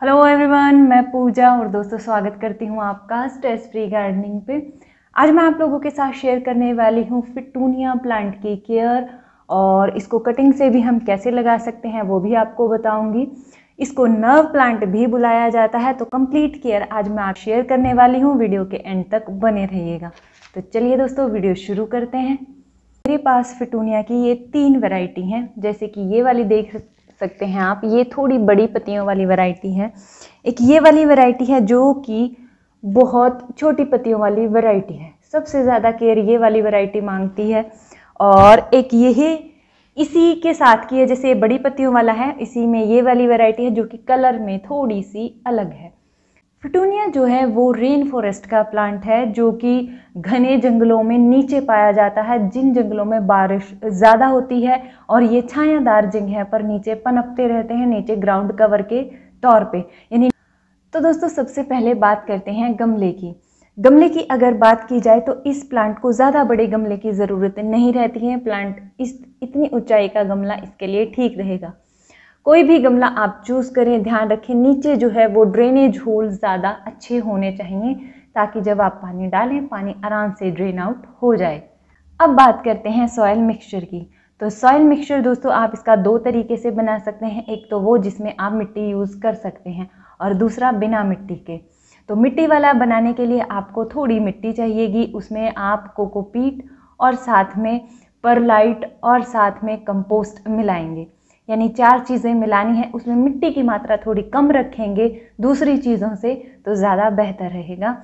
Hello everyone, मैं पूजा और दोस्तों स्वागत करती हूँ आपका स्ट्रेस फ्री गार्डनिंग पे। आज मैं आप लोगों के साथ शेयर करने वाली हूँ फिटूनिया प्लांट की केयर और इसको कटिंग से भी हम कैसे लगा सकते हैं वो भी आपको बताऊंगी। इसको नर्व प्लांट भी बुलाया जाता है। तो कंप्लीट केयर आज मैं आप शेयर करने वाली हूँ। वीडियो के एंड तक बने रहिएगा। तो चलिए दोस्तों वीडियो शुरू करते हैं। मेरे पास फिटूनिया की ये 3 वैरायटी हैं। जैसे कि ये वाली देख सकते हैं आप, ये थोड़ी बड़ी पत्तियों वाली वैरायटी है। एक ये वाली वैरायटी है जो कि बहुत छोटी पत्तियों वाली वैरायटी है। सबसे ज़्यादा केयर ये वाली वैरायटी मांगती है। और एक यही इसी के साथ की है, जैसे बड़ी पत्तियों वाला है, इसी में ये वाली वैरायटी है जो कि कलर में थोड़ी सी अलग है। फिटूनिया जो है वो रेन फॉरेस्ट का प्लांट है जो कि घने जंगलों में नीचे पाया जाता है, जिन जंगलों में बारिश ज़्यादा होती है और ये छायादार जगह पर नीचे पनपते रहते हैं, नीचे ग्राउंड कवर के तौर पे यानी। तो दोस्तों सबसे पहले बात करते हैं गमले की। गमले की अगर बात की जाए तो इस प्लांट को ज़्यादा बड़े गमले की ज़रूरत नहीं रहती है। प्लांट इतनी ऊंचाई का गमला इसके लिए ठीक रहेगा। कोई भी गमला आप चूज़ करें, ध्यान रखें नीचे जो है वो ड्रेनेज होल ज़्यादा अच्छे होने चाहिए, ताकि जब आप पानी डालें पानी आराम से ड्रेन आउट हो जाए। अब बात करते हैं सॉइल मिक्सचर की। तो सॉइल मिक्सचर दोस्तों आप इसका 2 तरीके से बना सकते हैं। एक तो वो जिसमें आप मिट्टी यूज़ कर सकते हैं और दूसरा बिना मिट्टी के। तो मिट्टी वाला बनाने के लिए आपको थोड़ी मिट्टी चाहिएगी। उसमें आप कोकोपीट और साथ में परलाइट और साथ में कंपोस्ट मिलाएंगे, यानी 4 चीज़ें मिलानी है। उसमें मिट्टी की मात्रा थोड़ी कम रखेंगे दूसरी चीज़ों से तो ज़्यादा बेहतर रहेगा।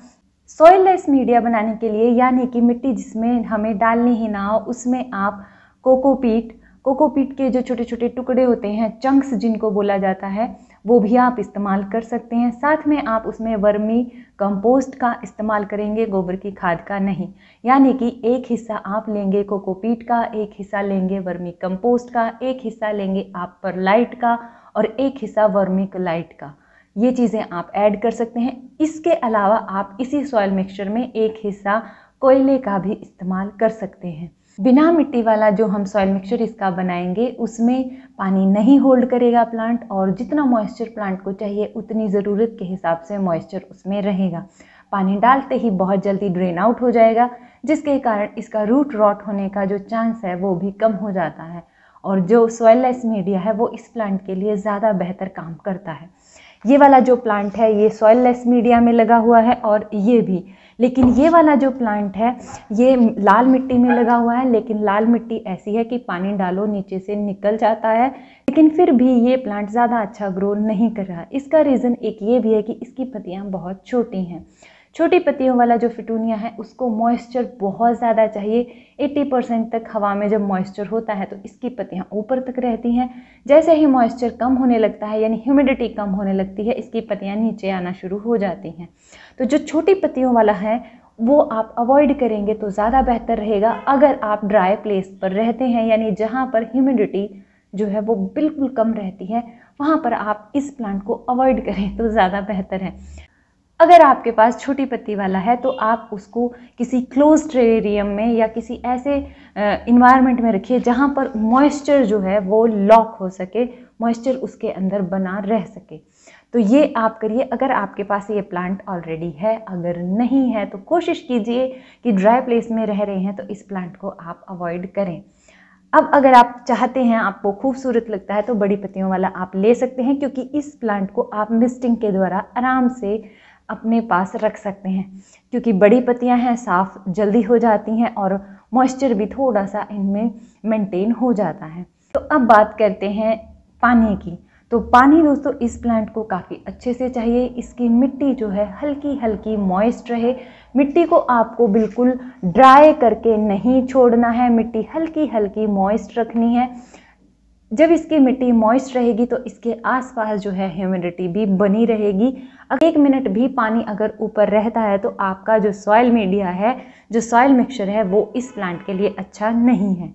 सॉइल लेस मीडिया बनाने के लिए, यानी कि मिट्टी जिसमें हमें डालनी ही ना हो, उसमें आप कोकोपीट के जो छोटे छोटे टुकड़े होते हैं, चंक्स जिनको बोला जाता है, वो भी आप इस्तेमाल कर सकते हैं। साथ में आप उसमें वर्मी कंपोस्ट का इस्तेमाल करेंगे, गोबर की खाद का नहीं। यानी कि एक हिस्सा आप लेंगे कोकोपीट का, एक हिस्सा लेंगे वर्मी कंपोस्ट का, एक हिस्सा लेंगे आप परलाइट का और एक हिस्सा वर्मी क्लाइट का। ये चीज़ें आप ऐड कर सकते हैं। इसके अलावा आप इसी सॉइल मिक्सचर में एक हिस्सा कोयले का भी इस्तेमाल कर सकते हैं। बिना मिट्टी वाला जो हम सॉइल मिक्सचर इसका बनाएंगे उसमें पानी नहीं होल्ड करेगा प्लांट, और जितना मॉइस्चर प्लांट को चाहिए उतनी ज़रूरत के हिसाब से मॉइस्चर उसमें रहेगा। पानी डालते ही बहुत जल्दी ड्रेन आउट हो जाएगा, जिसके कारण इसका रूट रॉट होने का जो चांस है वो भी कम हो जाता है। और जो सॉइल लेस मीडिया है वो इस प्लांट के लिए ज़्यादा बेहतर काम करता है। ये वाला जो प्लांट है ये सॉइल लेस मीडिया में लगा हुआ है और ये भी। लेकिन ये वाला जो प्लांट है ये लाल मिट्टी में लगा हुआ है। लेकिन लाल मिट्टी ऐसी है कि पानी डालो नीचे से निकल जाता है, लेकिन फिर भी ये प्लांट ज़्यादा अच्छा ग्रो नहीं कर रहा। इसका रीज़न एक ये भी है कि इसकी पत्तियाँ बहुत छोटी हैं। छोटी पत्तियों वाला जो फिटूनिया है उसको मॉइस्चर बहुत ज़्यादा चाहिए। 80% तक हवा में जब मॉइस्चर होता है तो इसकी पत्तियाँ ऊपर तक रहती हैं। जैसे ही मॉइस्चर कम होने लगता है, यानी ह्यूमिडिटी कम होने लगती है, इसकी पत्तियाँ नीचे आना शुरू हो जाती हैं। तो जो छोटी पत्तियों वाला है वो आप अवॉइड करेंगे तो ज़्यादा बेहतर रहेगा। अगर आप ड्राई प्लेस पर रहते हैं, यानी जहाँ पर ह्यूमिडिटी जो है वो बिल्कुल कम रहती है, वहाँ पर आप इस प्लांट को अवॉइड करें तो ज़्यादा बेहतर है। अगर आपके पास छोटी पत्ती वाला है तो आप उसको किसी क्लोज टेरेरियम में या किसी ऐसे इन्वायरमेंट में रखिए जहाँ पर मॉइस्चर जो है वो लॉक हो सके, मॉइस्चर उसके अंदर बना रह सके। तो ये आप करिए अगर आपके पास ये प्लांट ऑलरेडी है। अगर नहीं है तो कोशिश कीजिए कि ड्राई प्लेस में रह रहे हैं तो इस प्लांट को आप अवॉइड करें। अब अगर आप चाहते हैं, आपको खूबसूरत लगता है, तो बड़ी पत्तियों वाला आप ले सकते हैं, क्योंकि इस प्लांट को आप मिस्टिंग के द्वारा आराम से अपने पास रख सकते हैं। क्योंकि बड़ी पत्तियां हैं, साफ जल्दी हो जाती हैं और मॉइस्चर भी थोड़ा सा इनमें मेंटेन हो जाता है। तो अब बात करते हैं पानी की। तो पानी दोस्तों इस प्लांट को काफ़ी अच्छे से चाहिए। इसकी मिट्टी जो है हल्की हल्की मॉइस्ट रहे। मिट्टी को आपको बिल्कुल ड्राई करके नहीं छोड़ना है, मिट्टी हल्की हल्की मॉइस्ट रखनी है। जब इसकी मिट्टी मॉइस्ट रहेगी तो इसके आसपास जो है ह्यूमिडिटी भी बनी रहेगी। अगर 1 मिनट भी पानी अगर ऊपर रहता है तो आपका जो सॉइल मीडिया है, जो सॉइल मिक्सचर है, वो इस प्लांट के लिए अच्छा नहीं है।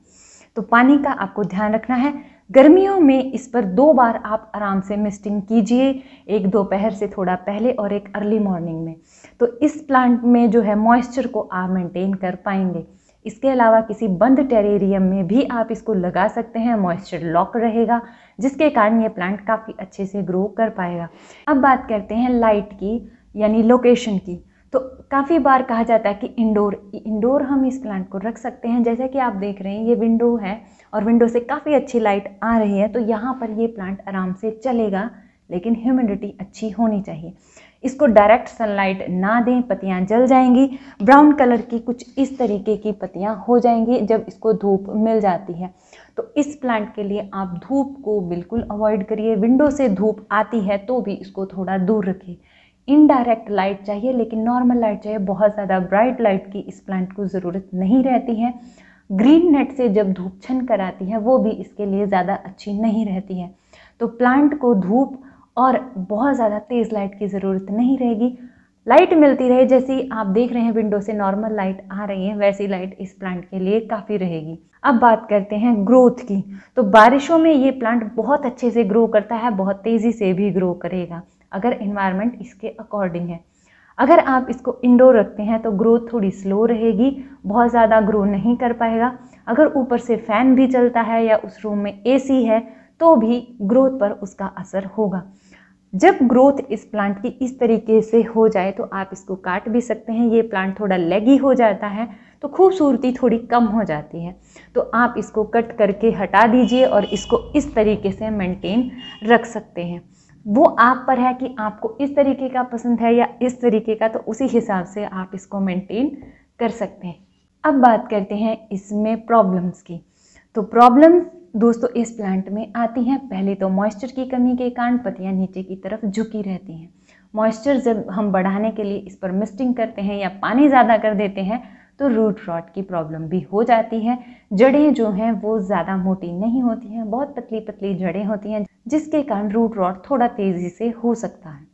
तो पानी का आपको ध्यान रखना है। गर्मियों में इस पर 2 बार आप आराम से मिस्टिंग कीजिए, एक दोपहर से थोड़ा पहले और एक अर्ली मॉर्निंग में। तो इस प्लांट में जो है मॉइस्चर को आप मेंटेन कर पाएंगे। इसके अलावा किसी बंद टेरेरियम में भी आप इसको लगा सकते हैं, मॉइस्चर लॉक रहेगा, जिसके कारण ये प्लांट काफ़ी अच्छे से ग्रो कर पाएगा। अब बात करते हैं लाइट की यानी लोकेशन की। तो काफ़ी बार कहा जाता है कि इंडोर हम इस प्लांट को रख सकते हैं। जैसे कि आप देख रहे हैं ये विंडो है और विंडो से काफ़ी अच्छी लाइट आ रही है, तो यहाँ पर ये प्लांट आराम से चलेगा, लेकिन ह्यूमिडिटी अच्छी होनी चाहिए। इसको डायरेक्ट सनलाइट ना दें, पत्तियाँ जल जाएंगी, ब्राउन कलर की कुछ इस तरीके की पत्तियाँ हो जाएंगी जब इसको धूप मिल जाती है। तो इस प्लांट के लिए आप धूप को बिल्कुल अवॉइड करिए। विंडो से धूप आती है तो भी इसको थोड़ा दूर रखिए। इनडायरेक्ट लाइट चाहिए, लेकिन नॉर्मल लाइट चाहिए, बहुत ज़्यादा ब्राइट लाइट की इस प्लांट को ज़रूरत नहीं रहती है। ग्रीन नेट से जब धूप छन कर आती है वो भी इसके लिए ज़्यादा अच्छी नहीं रहती है। तो प्लांट को धूप और बहुत ज़्यादा तेज़ लाइट की ज़रूरत नहीं रहेगी। लाइट मिलती रहे, जैसी आप देख रहे हैं विंडो से नॉर्मल लाइट आ रही है, वैसी लाइट इस प्लांट के लिए काफ़ी रहेगी। अब बात करते हैं ग्रोथ की। तो बारिशों में ये प्लांट बहुत अच्छे से ग्रो करता है, बहुत तेज़ी से भी ग्रो करेगा अगर इन्वायरमेंट इसके अकॉर्डिंग है। अगर आप इसको इंडोर रखते हैं तो ग्रोथ थोड़ी स्लो रहेगी, बहुत ज़्यादा ग्रो नहीं कर पाएगा। अगर ऊपर से फ़ैन भी चलता है या उस रूम में एसी है तो भी ग्रोथ पर उसका असर होगा। जब ग्रोथ इस प्लांट की इस तरीके से हो जाए तो आप इसको काट भी सकते हैं। ये प्लांट थोड़ा लेगी हो जाता है तो खूबसूरती थोड़ी कम हो जाती है, तो आप इसको कट करके हटा दीजिए और इसको इस तरीके से मेंटेन रख सकते हैं। वो आप पर है कि आपको इस तरीके का पसंद है या इस तरीके का, तो उसी हिसाब से आप इसको मेंटेन कर सकते हैं। अब बात करते हैं इसमें प्रॉब्लम्स की। तो प्रॉब्लम्स दोस्तों इस प्लांट में आती हैं। पहले तो मॉइस्चर की कमी के कारण पत्तियां नीचे की तरफ झुकी रहती हैं। मॉइस्चर जब हम बढ़ाने के लिए इस पर मिस्टिंग करते हैं या पानी ज़्यादा कर देते हैं तो रूट रॉट की प्रॉब्लम भी हो जाती है। जड़ें जो हैं वो ज़्यादा मोटी नहीं होती हैं, बहुत पतली पतली जड़ें होती हैं, जिसके कारण रूट रॉट थोड़ा तेज़ी से हो सकता है।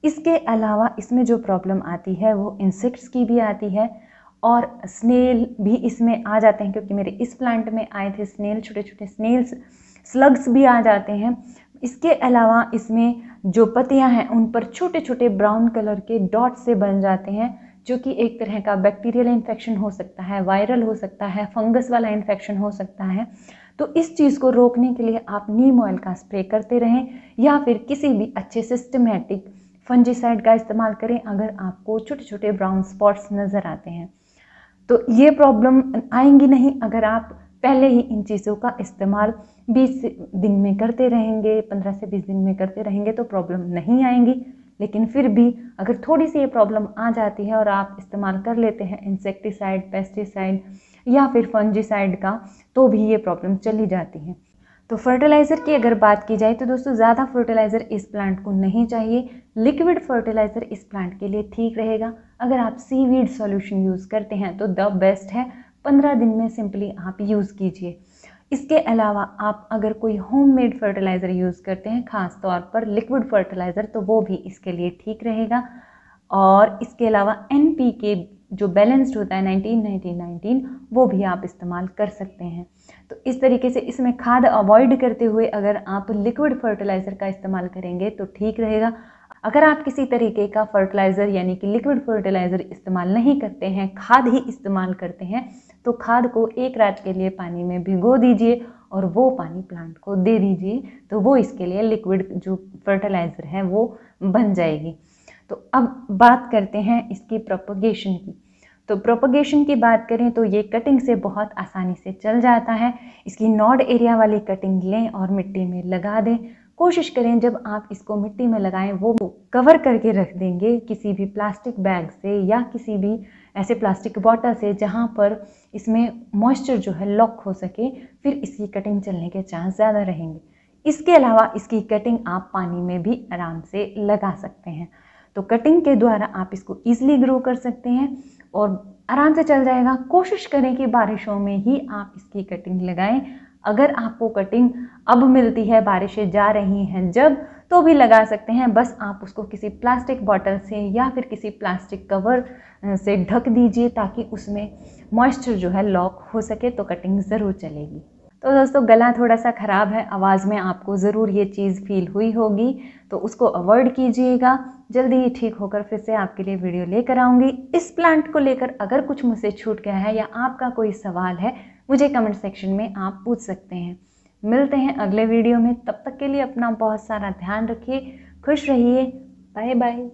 इसके अलावा इसमें जो प्रॉब्लम आती है वो इंसेक्ट्स की भी आती है और स्नेल भी इसमें आ जाते हैं, क्योंकि मेरे इस प्लांट में आए थे स्नेल, छोटे छोटे स्नेल्स, स्लग्स भी आ जाते हैं। इसके अलावा इसमें जो पत्तियां हैं उन पर छोटे छोटे ब्राउन कलर के डॉट से बन जाते हैं, जो कि एक तरह का बैक्टीरियल इन्फेक्शन हो सकता है, वायरल हो सकता है, फंगस वाला इन्फेक्शन हो सकता है। तो इस चीज़ को रोकने के लिए आप नीम ऑयल का स्प्रे करते रहें या फिर किसी भी अच्छे सिस्टमेटिक फंजीसाइड का इस्तेमाल करें अगर आपको छोटे छोटे ब्राउन स्पॉट्स नज़र आते हैं। तो ये प्रॉब्लम आएंगी नहीं अगर आप पहले ही इन चीज़ों का इस्तेमाल 20 दिन में करते रहेंगे, 15 से 20 दिन में करते रहेंगे तो प्रॉब्लम नहीं आएंगी। लेकिन फिर भी अगर थोड़ी सी ये प्रॉब्लम आ जाती है और आप इस्तेमाल कर लेते हैं इंसेक्टिसाइड, पेस्टिसाइड या फिर फंजीसाइड का, तो भी ये प्रॉब्लम चली जाती है। तो फर्टिलाइज़र की अगर बात की जाए तो दोस्तों ज़्यादा फर्टिलाइज़र इस प्लांट को नहीं चाहिए। लिक्विड फर्टिलाइज़र इस प्लांट के लिए ठीक रहेगा। अगर आप सीवीड सॉल्यूशन यूज़ करते हैं तो द बेस्ट है, 15 दिन में सिंपली आप यूज़ कीजिए। इसके अलावा आप अगर कोई होममेड फर्टिलाइज़र यूज़ करते हैं, ख़ास तौर पर लिक्विड फर्टिलाइज़र, तो वो भी इसके लिए ठीक रहेगा। और इसके अलावा NPK जो बैलेंस्ड होता है 19-19-19, वो भी आप इस्तेमाल कर सकते हैं। तो इस तरीके से इसमें खाद अवॉइड करते हुए अगर आप लिक्विड फर्टिलाइज़र का इस्तेमाल करेंगे तो ठीक रहेगा। अगर आप किसी तरीके का फर्टिलाइज़र यानी कि लिक्विड फर्टिलाइज़र इस्तेमाल नहीं करते हैं, खाद ही इस्तेमाल करते हैं, तो खाद को एक रात के लिए पानी में भिगो दीजिए और वो पानी प्लांट को दे दीजिए, तो वो इसके लिए लिक्विड जो फर्टिलाइज़र है वो बन जाएगी। तो अब बात करते हैं इसकी प्रोपगेशन की। तो प्रोपगेशन की बात करें तो ये कटिंग से बहुत आसानी से चल जाता है। इसकी नॉड एरिया वाली कटिंग लें और मिट्टी में लगा दें। कोशिश करें जब आप इसको मिट्टी में लगाएं वो कवर करके रख देंगे किसी भी प्लास्टिक बैग से या किसी भी ऐसे प्लास्टिक बॉटल से जहां पर इसमें मॉइस्चर जो है लॉक हो सके, फिर इसकी कटिंग चलने के चांस ज़्यादा रहेंगे। इसके अलावा इसकी कटिंग आप पानी में भी आराम से लगा सकते हैं। तो कटिंग के द्वारा आप इसको ईजिली ग्रो कर सकते हैं और आराम से चल जाएगा। कोशिश करें कि बारिशों में ही आप इसकी कटिंग लगाएं। अगर आपको कटिंग अब मिलती है, बारिशें जा रही हैं जब, तो भी लगा सकते हैं। बस आप उसको किसी प्लास्टिक बॉटल से या फिर किसी प्लास्टिक कवर से ढक दीजिए ताकि उसमें मॉइस्चर जो है लॉक हो सके, तो कटिंग ज़रूर चलेगी। तो दोस्तों गला थोड़ा सा ख़राब है, आवाज़ में आपको ज़रूर ये चीज़ फील हुई होगी, तो उसको अवॉइड कीजिएगा। जल्दी ही ठीक होकर फिर से आपके लिए वीडियो लेकर आऊँगी। इस प्लांट को लेकर अगर कुछ मुझसे छूट गया है या आपका कोई सवाल है, मुझे कमेंट सेक्शन में आप पूछ सकते हैं। मिलते हैं अगले वीडियो में, तब तक के लिए अपना बहुत सारा ध्यान रखिए, खुश रहिए, बाय बाय।